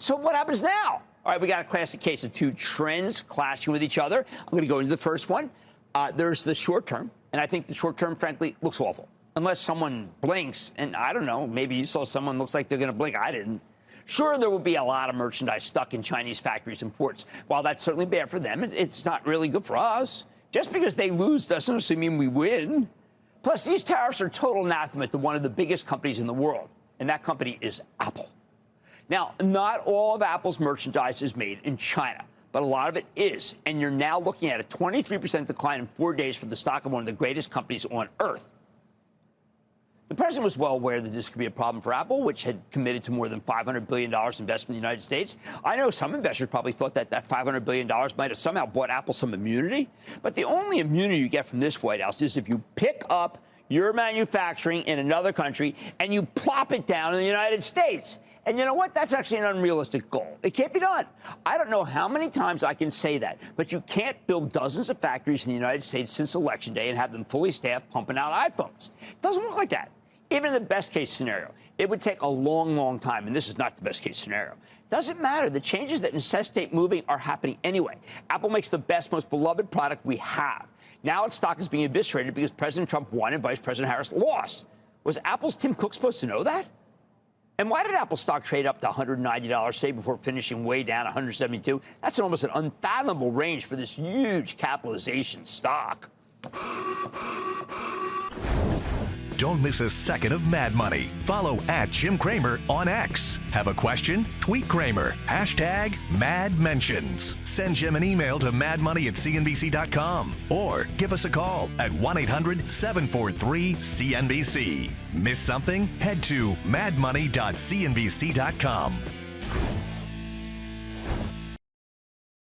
So what happens now? All right, we got a classic case of two trends clashing with each other. I'm going to go into the first one. There's the short term, and I think the short term, frankly, looks awful. Unless someone blinks, and I don't know, maybe you saw someone looks like they're going to blink. I didn't. Sure, there will be a lot of merchandise stuck in Chinese factories and ports. While that's certainly bad for them, it's not really good for us. Just because they lose doesn't necessarily mean we win. Plus, these tariffs are total anathema to one of the biggest companies in the world, and that company is Apple. Now, not all of Apple's merchandise is made in China, but a lot of it is, and you're now looking at a 23% decline in 4 days for the stock of one of the greatest companies on Earth. The president was well aware that this could be a problem for Apple, which had committed to more than $500 billion investment in the United States. I know some investors probably thought that that $500 billion might have somehow bought Apple some immunity. But the only immunity you get from this White House is if you pick up your manufacturing in another country and you plop it down in the United States. And you know what? That's actually an unrealistic goal. It can't be done. I don't know how many times I can say that, but you can't build dozens of factories in the United States since Election Day and have them fully staffed pumping out iPhones. It doesn't work like that. Even in the best-case scenario, it would take a long, long time, and this is not the best-case scenario. Doesn't matter. The changes that necessitate moving are happening anyway. Apple makes the best, most beloved product we have. Now its stock is being eviscerated because President Trump won and Vice President Harris lost. Was Apple's Tim Cook supposed to know that? And why did Apple stock trade up to $190 today before finishing way down $172? That's almost an unfathomable range for this huge capitalization stock. Don't miss a second of Mad Money. Follow @Jim Cramer on X. Have a question? Tweet Cramer. #MadMentions. Send Jim an email to madmoney@cnbc.com or give us a call at 1-800-743-CNBC. Miss something? Head to madmoney.cnbc.com.